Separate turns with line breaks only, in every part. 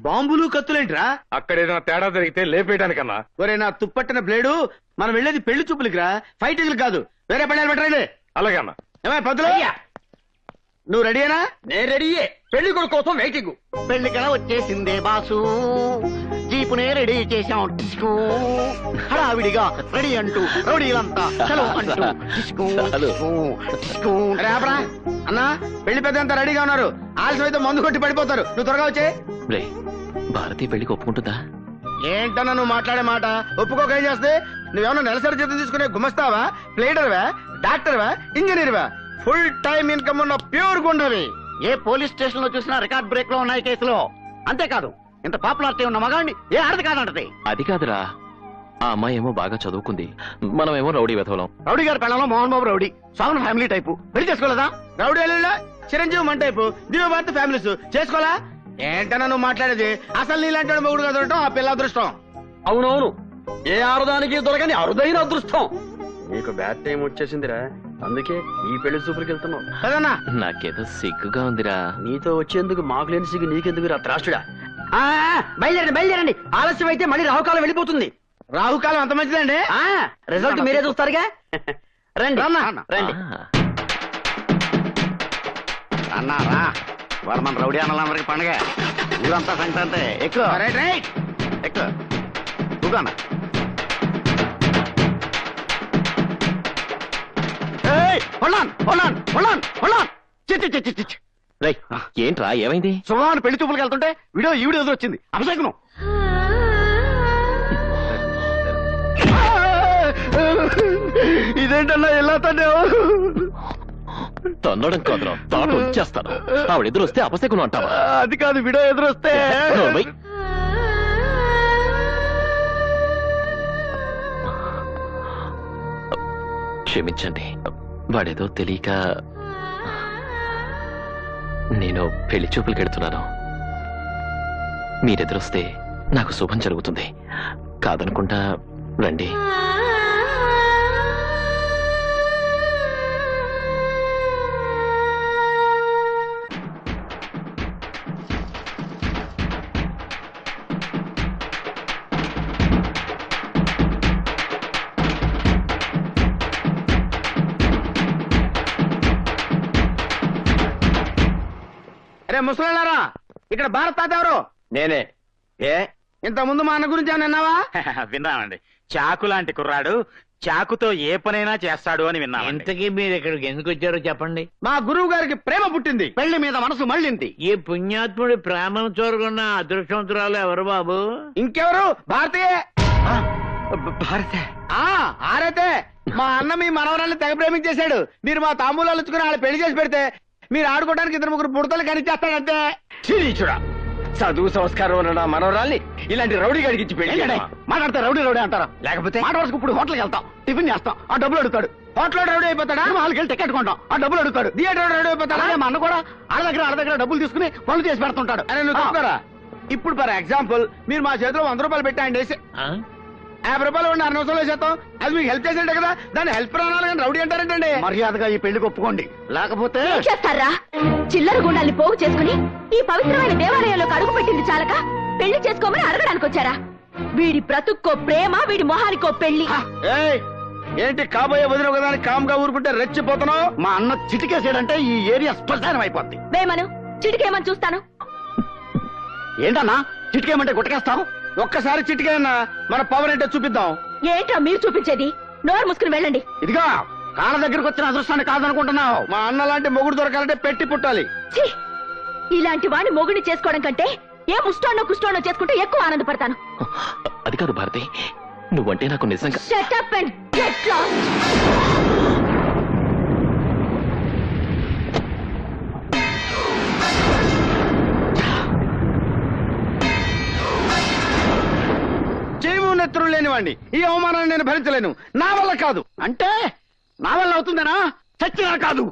బాంబులు కత్తులేంట్రా?
అక్కడ ఏదైనా తేడా జరిగితే లేపేయడానికన్నా.
ఒరే నా తుప్పట్టిన బ్లేడు, మనం వెళ్ళేది పెళ్లి చూపులకి రా, ఫైటింగ్లు కాదు. వేరే పడేలు పెట్టరండి.
అలాగే అన్న.
ఏమై పంతులు, నువ్వు రెడీయేనా?
నేను రెడీయే. పెళ్లి కొడుకు కోసం వెయిటింగ్.
పెళ్లికల వచ్చేసిందే బాసు, జీపునే రెడీ చేశాం. డిస్కో హడావిడిగా రెడీ అంటూ రౌడీలంతా చలో అంటూ డిస్కో డిస్కో డిస్కో.
అరే ఆపరా అన్నా, పెళ్లి పెద్ద అంతా రెడీగా ఉన్నారు. ఆలస్యం అయితే మందు కొట్టి పడిపోతారు. నువ్వు త్వరగా వచ్చే.
భారతి పెళ్లికి ఒప్పుకుంటుందా?
ఏంటన్నా నువ్వు మాట్లాడే మాట? ఒప్పుకోక ఏం చేస్తే? నువ్వేమన్నా నెలసరి జీతం తీసుకునే గుమస్తావా, ప్లేడర్వా, డాక్టర్వా, ఇంజనీర్వా? ఫుల్ టైం ఇన్కమ్ ఉన్న ప్యూర్ గుండవి.
ఏ పోలీస్ స్టేషన్ లో చూసినా రికార్డ్ బ్రేక్ లో ఉన్నాయి కేసులో. అంతేకాదు, ఇంత పాపులారిటీ ఉన్న మగాడిని ఏ ఆడది కాదంటది.
అది కాదురా, ఆ అమ్మాయి ఏమో బాగా చదువుకుంది, మనమేమో రౌడీ వెధవలం.
రౌడీ గారి పెళ్ళలో Mohan Babu rowdy, సాగున family type. పెళ్లి చేసుకోలేదా?
రౌడీ అల్లుళ్ళ చిరంజీవి మన టైపు, దివ్య భారత ఫ్యామిలీస్. చేసుకోవాలా? ఏంటన్నా నువ్వు మాట్లాడేది? అసలు నీలాంటి మొగుడుగా దొరకటం ఆ పిల్ల అదృష్టం.
అవునవును, ఏ ఆరుదానికి దొరకని అరుదైన అదృష్టం.
నీకు బ్యాడ్ టైం వచ్చేసిందిరా, అందుకే ఈ పెళ్లి చూపులకి వెళ్తున్నావు కదన్నా.
నాకేదో సిగ్గుగా ఉందిరా.
నీతో వచ్చేందుకు మాకు లేని సిగ్గు నీకెందుకు రా త్రాసుడా?
బయలుదేరండి బయలుదేరండి, ఆలస్యం అయితే మళ్ళీ రాహుకాలం వెళ్ళిపోతుంది.
రాహుకాలం అంత మంచిదండి.
రిజల్ట్ మీరే చూస్తారుగా. రండి రండి. అన్నారా వాళ్ళ మన రౌడీ అన్నలందరికి పండగ, ఊరంతా సంక్రాంతి. ఎక్కువ ఎక్కువ కూగానా.
ఏంట్రా ఏమైంది?
సుమారు పెళ్లి చూపులకు వెళ్తుంటే వీడియో ఈ వీడియో ఎదురొచ్చింది. అపశకునం.
ఇదేంటన్నా ఎలా తనే?
తన్నడం కాదురా, తాట వచ్చేస్తాను. ఆవిడ ఎదురొస్తే అపశకునం అంటావా?
అది కాదు, వీడియో ఎదురొస్తే.
క్షమించండి, వాడేదో తెలియక. నేను పెళ్లి చూపులకి వెళ్తున్నాను. మీరెదురొస్తే నాకు శుభం జరుగుతుంది. కాదనుకుంటా రండి.
అరే ముసలారా, ఇక్కడ భారత్ తాత ఎవరు?
నేనే. ఏ
ఇంత ముందు మా అన్న గురించి ఏమన్నా విన్నావా?
విన్నానండి. చాకు లాంటి కుర్రాడు, చాకుతో ఏ పనైనా చేస్తాడు అని విన్నాను.
ఇంతకీ మీరు ఇక్కడికి ఎందుకు వచ్చారో చెప్పండి.
మా గురువు గారికి ప్రేమ పుట్టింది,
పెళ్లి మీద మనసు మళ్ళింది.
ఈ పుణ్యాత్ముడి ప్రేమను చోరుకున్న అదృష్టవంతురాలు ఎవరు బాబు?
ఇంకెవరు? భారతీయే.
భారత
ఆరైతే మా అన్న మీ మనవరాన్ని తెగ ప్రేమించేశాడు. మీరు మా తాంబూలాలు ఇచ్చుకుని వాళ్ళు పెళ్లి చేసి పెడితే మీరు ఆడుకోవడానికి 2-3 బుడతలు కనిచేస్తాడంతే.
చూడా, చదువు సంస్కారం ఉన్న నా మనవరాల్ని ఇలాంటి రౌడీ గడికి ఇచ్చి పెళ్లి.
మాట్లాడితే రౌడీ రౌడీ అంటారా?
లేకపోతే
మాట వరకు ఇప్పుడు హోటల్కి వెళ్తాం, టిఫిన్ చేస్తాం, ఆ డబ్బులు అడుగుతాడు.
హోటల్ రౌడీ అయిపోతాడా?
వాళ్ళకి వెళ్ళి టికెట్ కొంటాం, ఆ డబ్బులు అడుగుతాడు.
థియేటర్ రౌడీ అయిపోతాడా?
అలాగే మా అన్న కూడా ఆడ దగ్గర డబ్బులు తీసుకుని పనులు చేసి పెడుతుంటాడు.
అరే నువ్వు తప్పుకోరా. ఇప్పుడు ఫర్ ఎగ్జాంపుల్ మీరు మా చేతిలో 100 రూపాయలు పెట్టండి, 50 రూపాయలు ఉండి 6 నిమిషాలు చేస్తాం. అది మీకు హెల్ప్ చేసేటే కదా, దాన్ని హెల్ప్ రావాలి కానీ రౌడీ అంటారంటండి.
మర్యాదగా ఈ పెళ్లికి ఒప్పుకోండి, లేకపోతే
చేస్తారా? చిల్లర గుండాల్ని పోగు చేసుకుని ఈ పవిత్రమైన దేవాలయంలోకి అడుగు పెట్టింది చాలక పెళ్లి చేసుకోమని అడగడానికి వచ్చారా? వీడి బ్రతుక్కో ప్రేమ, వీడి మొహానికో పెళ్లి.
ఏంటి కాబోయే వదిన కదా అని కామ్ గా ఊరుకుంటే రెచ్చిపోతున్నావు?
మా అన్న చిటికేసాడంటే ఈ ఏరియా శ్మశానం అయిపోద్ది.
వేమను చిటికేమని చూస్తాను.
ఏంటన్నా చిటికేమంటే గుట్టకేస్తావు?
ఒక్కసారి చిటికేనా మన పవర్ ఏంటో చూపిద్దాం.
ఏంట్రా మీరు చూపించేది? నోరు మూసుకుని వెళ్ళండి.
ఇదిగా కాళ్ళ దగ్గరకు వచ్చిన అదృష్టాన్ని కాదనుకుంటున్నావు.
మా అన్న లాంటి మొగుడు దొరకాలంటే పెట్టి పుట్టాలి.
ఛీ! ఇలాంటి వాడిని మొగుడిని చేసుకోవడం కంటే ఏ ముస్టోనో కుస్టోనో చేసుకుంటే ఎక్కువ ఆనందపడతాను.
అది కాదు భారతి, నువ్వంటే నాకు నిజంగా.
Shut up and get lost.
నెత్తురు లేనివాడిని ఈ అవమానాన్ని నేను భరించలేను. నా వల్ల కాదు.
అంటే నా వల్ల అవుతుందనా? చచ్చినా కాదు.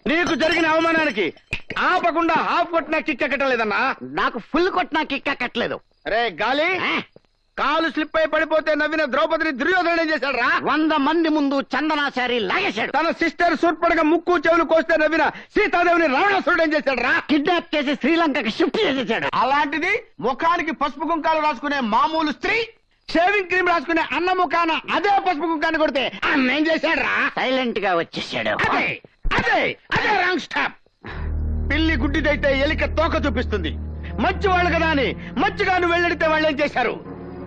నీకు జరిగిన అవమానానికి ఆపకుండా హాఫ్ కొట్టినా కిక్క కట్టలేదన్నా.
నాకు ఫుల్ కొట్టినా కిక్క కట్టలేదు.
అరే గాలి, కాలు స్లిప్ అయి పడిపోతే నవ్విన ద్రౌపదిని దుర్యోధన ఏం చేశాడు రా?
100 మంది ముందు చందనాచారి లాగేశాడు.
తన సిస్టర్ సూర్పడగా ముక్కు చెవులు కోస్తే నవ్విన సీతాదేవిని రావణాసురుడు ఏం చేశాడు రా?
కిడ్నాప్ చేసి శ్రీలంకకి షిఫ్ట్ చేసేసాడు.
అలాంటిది ముఖానికి పసుపు కుంకాలు రాసుకునే మామూలు స్త్రీ షేవింగ్ క్రీమ్ రాసుకునే అన్న ముఖాన అదే పసుపు కుంకాన్ని కొడితే అన్న ఏం చేశాడు రా?
సైలెంట్ గా వచ్చేసాడు.
అదే అదే అదే రాంగ్ స్టాప్. పిల్లి గుడ్డిదైతే ఎలిక తోక చూపిస్తుంది. మంచి వాళ్ళు కదా అని మంచిగాను వెళ్ళడితే వాళ్ళు ఏం చేశారు?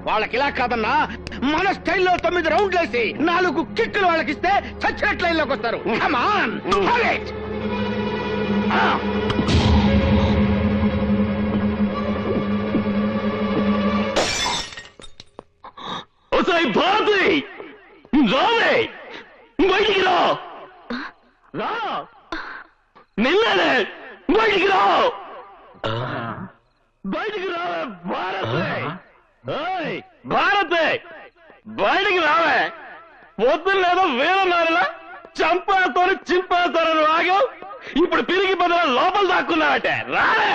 వాళ్ళకి ఇలా కాదన్నా మన స్టైల్లో 9 రౌండ్లు వేసి 4 కిక్కులు వాళ్ళకిస్తే చచ్చినట్టు లైన్లోకి వస్తారు. Come on, have it.
Bharati రావే బయటికి రా నిన్ననే బయటికి రా బయటికి రావే భారతే బయటికి రావే పొద్దున్న లేదో వేలన్నారులా చంపేస్తాను చింపేస్తాను ఆగావు ఇప్పుడు పిరిగి బదులు లోపల దాక్కున్నావటే రావే.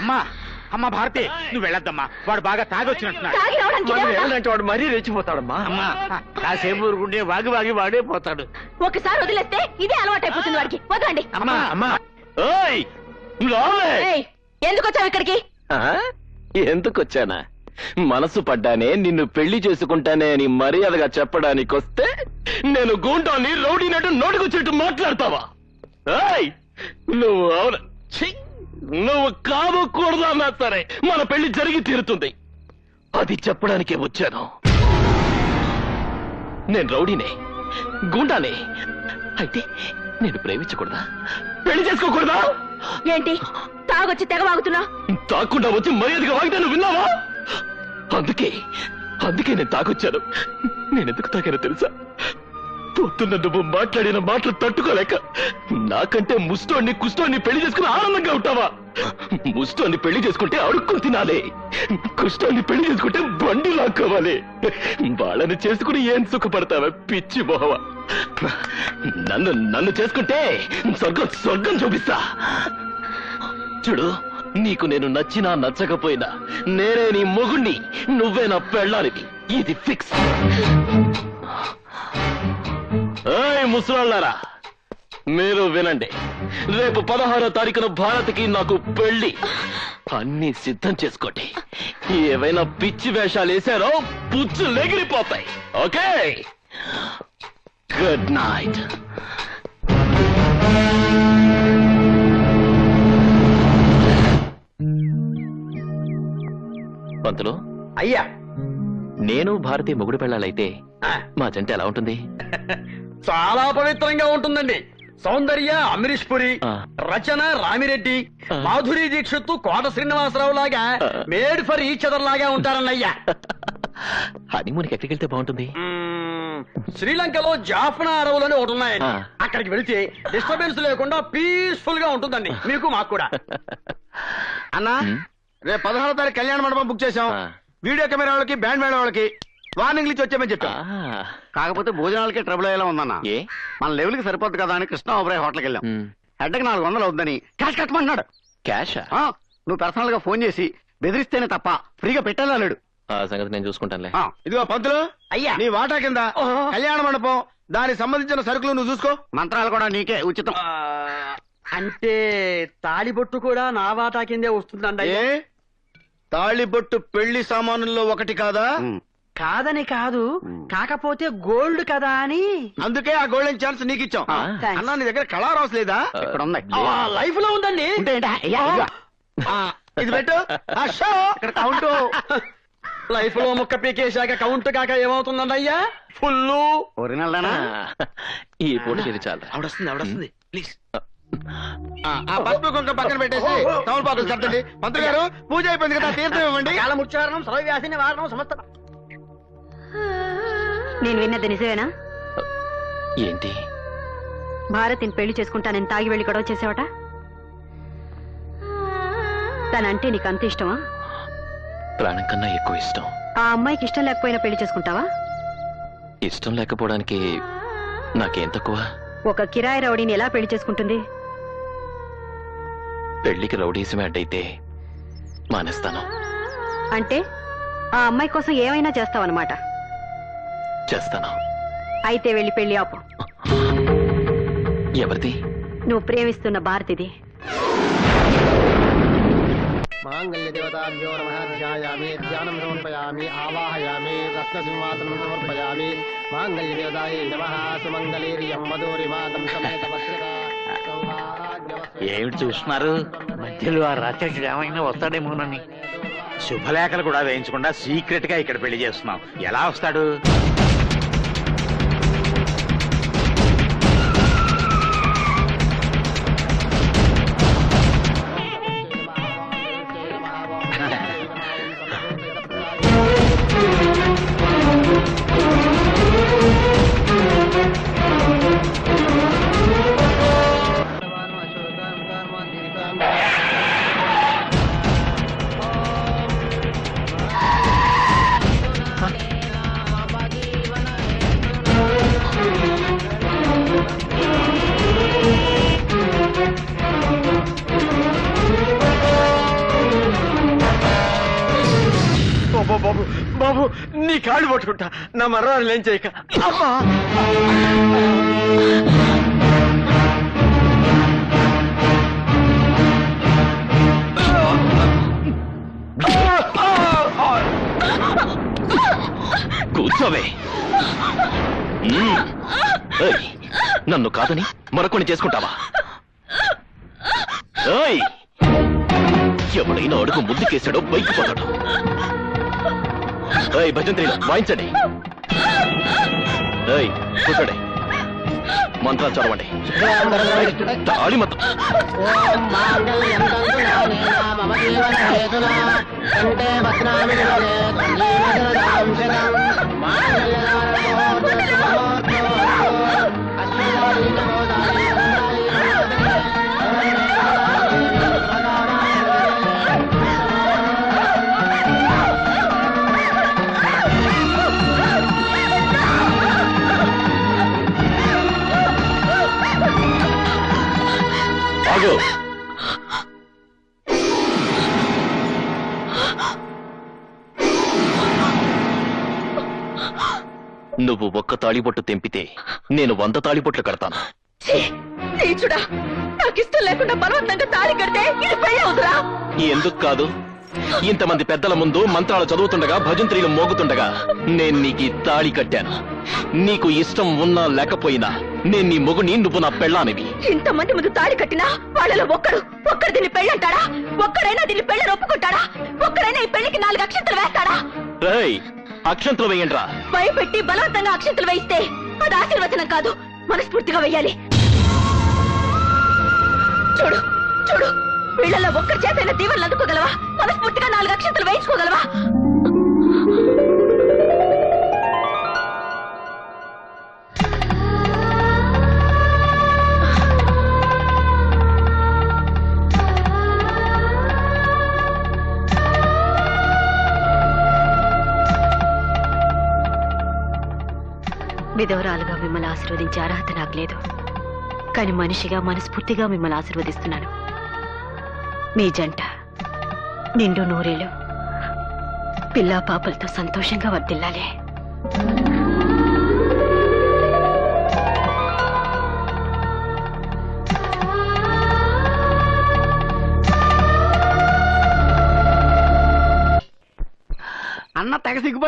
అమ్మా భారతి నువ్వు వెళ్ళొద్దమ్మా, వాడు బాగా తాగొచ్చినట్టున్నాడు.
తాగి రావడానికి ఇదేమిటా?
వాడు మరీ రెచ్చిపోతాడమ్మా.
అమ్మా కాసేపు ఊరుకుంటే వాగి వాగి వాడే పోతాడు.
ఒకసారి వదిలేస్తే ఇదే అలవాటైపోతుంది వాడికి. వదలండి.
అమ్మా అమ్మా
ఓయ్ రావే.
ఏయ్, ఎందుకు వచ్చావు ఇక్కడికి?
ఎందుకొచ్చానా? మనసు పడ్డానే నిన్ను పెళ్లి చేసుకుంటానే అని మర్యాదగా చెప్పడానికొస్తే నేను గూంటాన్ని రౌడీనట్టు నోటికొచ్చేట్టు మాట్లాడతావా? ఏయ్, నువ్వు అవును ఛీ, నువ్వు కావకూడదు అన్నా సరే మన పెళ్లి జరిగి తీరుతుంది. అది చెప్పడానికే వచ్చాను. నేను రౌడీనే, గూండానే. అయితే నేను ప్రేమించకూడదా? పెళ్లి చేసుకోకూడదా?
ఏంటి తాగొచ్చి తెగ వాగుతున్నా?
తాకుండా వచ్చి మర్యాదగా వాగితే నువ్వు విన్నావా? అందుకే నేను తాగొచ్చాను. నేనెందుకు తాగానో తెలుసా? పొద్దున్న నువ్వు మాట్లాడిన మాటలు తట్టుకోలేక నాకంటే ముస్టోన్ని కుష్టోన్ని పెళ్లి చేసుకుని ఆనందంగా ఉంటావా? ముస్టోన్ని పెళ్లి చేసుకుంటే అడుక్కుని తినాలి, కుష్టోన్ని పెళ్లి చేసుకుంటే బండి లాక్కోవాలి. వాళ్ళని చేసుకుని ఏం సుఖపడతావా పిచ్చి మొహవా? నన్ను చేసుకుంటే స్వర్గం చూపిస్తా. చూడు, నీకు నేను నచ్చినా నచ్చకపోయినా నేనే నీ మొగుణ్ణి, నువ్వే నా పెళ్ళాలివి. ఇది ఫిక్స్. ఏయ్ ముసలాళ్ళారా, మీరు వినండి. రేపు 16వ తారీఖున భారత్కి నాకు పెళ్లి. అన్ని సిద్ధం చేసుకోండి. ఏవైనా పిచ్చి వేషాలు వేశారో పుచ్చులు ఎగిరిపోతాయి. Okay, good night. పంతులు
అయ్యా,
నేను భారతి మొగుడు పెళ్ళాలైతే మా జంట ఎలా ఉంటుంది?
చాలా పవిత్రంగా ఉంటుందండి. సౌందర్య అమరీష్ పురి, రచన రామిరెడ్డి, మాధురి దీక్షిత్ కోట శ్రీనివాసరావు లాగా మేడ్ ఫర్ ఈచ్ అదర్ లాగా ఉంటారన్నయ్యా.
హనీమూన్కి ఎక్కడికి వెళ్తే బాగుంటుంది?
శ్రీలంకలో జాఫ్నా అడవులని ఒకటి ఉన్నాయండి. అక్కడికి వెళితే డిస్టర్బెన్స్ లేకుండా పీస్ఫుల్ గా ఉంటుందండి, మీకు మాకు కూడా.
అన్నా రేపు 16వ తారీఖు కళ్యాణ మండపం బుక్ చేశాం. వీడియో కెమెరా వాళ్ళకి బ్యాండ్ మేళ వాళ్ళకి వార్నింగ్లు ఇచ్చి వచ్చామని చెప్పా.
కాకపోతే భోజనాలకే ట్రబుల్ అయ్యేలా ఉందన్న.
ఏ
మన లెవెల్ కి సరిపోద్ది కదా అని కృష్ణ ఓబ్రాయ్ హోటల్కి వెళ్ళాం. హెడ్కి 400 అవుద్దని క్యాష్ కట్టమంటున్నాడు.
క్యాషా?
నువ్వు పర్సనల్ గా ఫోన్ చేసి బెదిరిస్తేనే తప్ప ఫ్రీగా పెట్టేలాడు.
ఆ సంగతి నేను చూసుకుంటానులే.
ఇదిగో పంతులు,
అయ్యా
నీ వాటా కింద కళ్యాణ మండపం దానికి సంబంధించిన సరుకులు నువ్వు చూసుకో.
మంత్రాలు కూడా నీకే ఉచితం.
అంటే తాళిబొట్టు కూడా నా వాటా కిందే వస్తుందండి.
ఏ తాళిబొట్టు పెళ్లి సామానుల్లో ఒకటి కాదా?
కాదని కాదు, కాకపోతే గోల్డ్ కదా అని.
అందుకే ఆ గోల్డెన్ ఛాన్స్ నీకు ఇచ్చాం. అన్నా నీ దగ్గర కళా రాసు లేదా?
ఇక్కడ ఉంది.
లైఫ్ లో ఉందండి.
ఉంటే ఏంటా? అయ్యా, ఇదిగో.
ఇది పెట్టు. ఆ షో
ఇక్కడ కౌంట్.
లైఫ్ లో ముక్క పీకేశాక కౌంట్ కాక ఏమవుతుందండి అయ్యా? ఫుల్
ఒరిజినల్ దానా?
ఈ పూట ఇది చాలు.
ఆవిడొస్తుంది ప్లీజ్.
ఆ పసుపు కుంక పక్కన పెట్టేసి తమలపాకులు చట్టండి. మంత్రి గారు పూజ అయిపోయింది కదా, తీర్థం ఇవ్వండి.
కాలముచ్చారణం సర్వవ్యాధిని వారణం సమస్త.
నేను విన్నది నిజమేనా?
ఏంటి?
భారతిని పెళ్లి చేసుకుంటానని తాగి వెళ్లి గొడవ చేసావట. తనంటే నీకు అంత ఇష్టమా?
ప్రాణం కన్నా ఎక్కువ ఇష్టం.
ఆ అమ్మాయికి ఇష్టం లేకపోయినా పెళ్లి చేసుకుంటావా?
ఇష్టం లేకపోవడానికి నాకేం తక్కువ?
ఒక కిరాయి రౌడీని ఎలా పెళ్లి చేసుకుంటుంది?
పెళ్లికి రౌడీసమే అడ్డైతే మానేస్తాను.
అంటే ఆ అమ్మాయి కోసం ఏమైనా చేస్తావన్నమాట.
చేస్తాను.
అయితే వెళ్ళి పెళ్లి ఆపు.
ఎవరిది?
నువ్వు ప్రేమిస్తున్న భారతిది.
మాంగళ్య దేవతాభ్యో నమః. ధ్యాయామి, ధ్యానం సమర్పయామి, ఆవాహయామి, రత్నసింహాసనం సమర్పయామి. మాంగళ్య దేవతాయే నమః. సుమంగళీర్యం మధురిమాతం సమేత భద్రతా సౌభాగ్యవతి.
ఏమిటి చూస్తున్నారు?
మధ్యలో ఆ రాక్షసుడు ఏమైనా వస్తాడేమోనని.
శుభలేఖలు కూడా వేయించకుండా సీక్రెట్ గా ఇక్కడ పెళ్లి చేస్తున్నాం. ఎలా వస్తాడు?
బాబు బాబు, నీ కాళ్ళు పట్టుకుంటా, నా మరణాలు ఏం చేయక. అమ్మా!
కూర్చోవే. ఏయ్, నన్ను కాదని మరొకని చేసుకుంటావా? ఏయ్, ఎవడైనా అడుగు ముందుకేసాడో బైక్ పోతాడు. ఏయ్, భజంత్రిలో వాయించండి. ఏయ్, కూర్చోండి. మంత్రాలు చదవండి. తాళి మొత్తం.
ఓం మాంగళ్యం తంతునానేన మమ జీవన హేతునా కంఠే భస్నామి నిలయే సంజీవనదాం శతం.
ఆగు. నువ్వు ఒక్క తాళిబొట్టు తెంపితే నేను 100 తాళిబొట్లు కడతాను.
నీచుడా, నాకు ఇష్టం లేకుండా బలవంతంగా తాళి కడితే ఇది పెళ్లి అవుతురా?
ఎందుకు కాదు? ఇంతమంది పెద్దల ముందు మంత్రాలు చదువుతుండగా, భజంత్రీలు మోగుతుండగా నేను నీకు తాళి కట్టాను. నీకు ఇష్టం ఉన్నా లేకపోయినా నేను నీ మొగుని, నువ్వు నా పెళ్ళానివి.
ఇంతమంది ముందు తాళి కట్టినా వాళ్ళలో ఒక్కడు దీన్ని పెళ్ళంటాడా? ఒక్కడైనా దీన్ని పెళ్ళని ఒప్పుకుంటాడా? ఒక్కడైనా ఈ పెళ్లికి 4 అక్షంతలు వేస్తాడా?
రేయ్, అక్షంతలు వేయండ్రా.
భయపెట్టి బలవంతంగా అక్షంతలు వేయిస్తే అది ఆశీర్వచనం కాదు, మనస్ఫూర్తిగా వెయ్యాలి. చూడు చూడు, వీళ్ళలో ఒక్కరి చేతైనా దీవెనలు అందుకోగలవా? మనస్ఫూర్తిగా 4 అక్షంతలు వేయించుకోగలవా? విధవరాలుగా మిమ్మల్ని ఆశీర్వదించే అర్హత నాకు లేదు, కానీ మనిషిగా మనస్ఫూర్తిగా మిమ్మల్ని ఆశీర్వదిస్తున్నాను. మీ జంట నిండు నూరేళ్ళు పిల్లా పాపలతో సంతోషంగా వర్ధిల్లాలి.
అన్న తెగ సిగ్గు